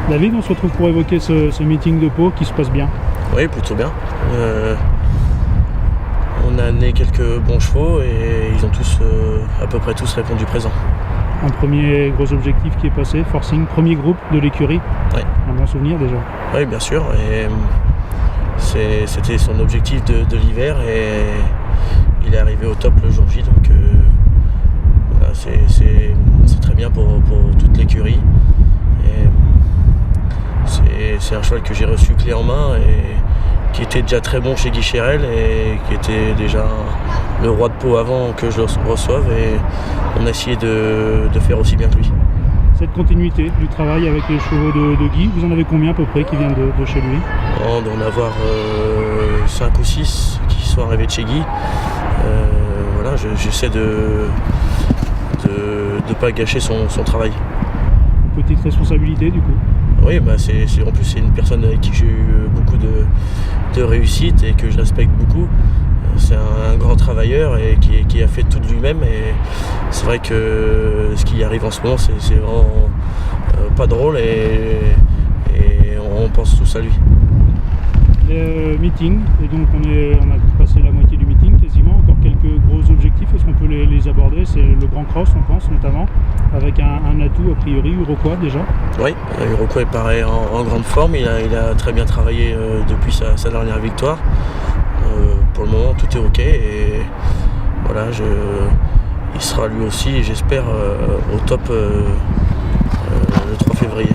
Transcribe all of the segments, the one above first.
David, on se retrouve pour évoquer ce meeting de Pau qui se passe bien. Oui, plutôt bien. On a amené quelques bons chevaux et ils ont tous, à peu près tous répondu présent. Un premier gros objectif qui est passé, forcing, premier groupe de l'écurie. Oui. Un bon souvenir déjà. Oui, bien sûr. Et c'était son objectif de l'hiver et il est arrivé au top le jour J. Donc voilà, c'est très bien pour toute l'écurie. C'est un cheval que j'ai reçu clé en main et qui était déjà très bon chez Guy Chérel et qui était déjà le roi de Pau avant que je le reçoive, et on a essayé de faire aussi bien que lui. Cette continuité du travail avec les chevaux de Guy, vous en avez combien à peu près qui viennent de chez lui? On doit en avoir 5 ou 6 qui sont arrivés de chez Guy. Voilà, j'essaie de ne pas gâcher son travail. Une petite responsabilité du coup. Oui, bah en plus c'est une personne avec qui j'ai eu beaucoup de réussite et que je respecte beaucoup. C'est un grand travailleur et qui a fait tout de lui-même, et c'est vrai que ce qui arrive en ce moment c'est vraiment pas drôle et on pense tous à lui. Le meeting, et donc on a passé la moitié du meeting quasiment, encore quelques gros objectifs, est-ce qu'on peut les aborder? C'est le Grand Cross, on pense notamment, avec un atout a priori, Uroquois déjà. Oui, Uroquois est pareil en grande forme, il a très bien travaillé depuis sa dernière victoire. Pour le moment tout est ok et voilà, il sera lui aussi, j'espère, au top le 3 février.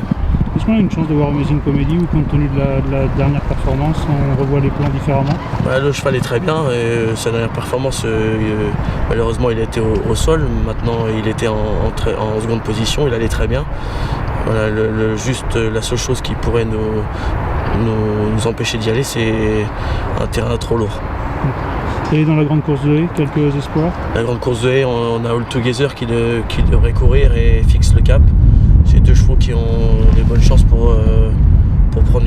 Est-ce qu'on a une chance de voir Amazing Comedy ou compte tenu de la dernière performance, on revoit les plans différemment? Le cheval est très bien et sa dernière performance, malheureusement il a été au sol, maintenant il était en seconde position, il allait très bien. Voilà, juste la seule chose qui pourrait nous empêcher d'y aller, c'est un terrain trop lourd. Et dans la grande course de haie, quelques espoirs? La grande course de haie, on a All Together qui devrait courir et fixe le cap. C'est 2 chevaux qui ont des bonnes chances pour prendre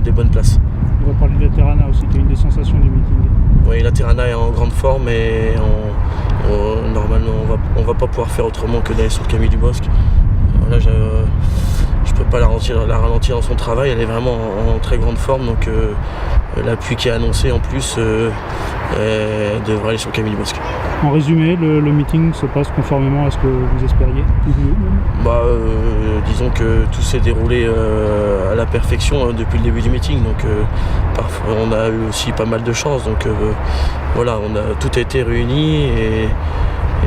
des bonnes places. On va parler de la Terrana aussi, qui est une des sensations du meeting. Oui, la Terrana est en grande forme et normalement on va pas pouvoir faire autrement que d'aller sur le Camille Dubosc. Voilà, je peux pas la ralentir dans son travail, elle est vraiment en très grande forme, donc l'appui qui est annoncé en plus devrait aller sur le Camille Dubosc. En résumé, le meeting se passe conformément à ce que vous espériez? Disons que tout s'est déroulé à la perfection depuis le début du meeting, donc parfois on a eu aussi pas mal de chance, donc voilà, tout a été réuni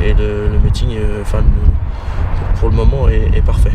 et le meeting pour le moment est parfait.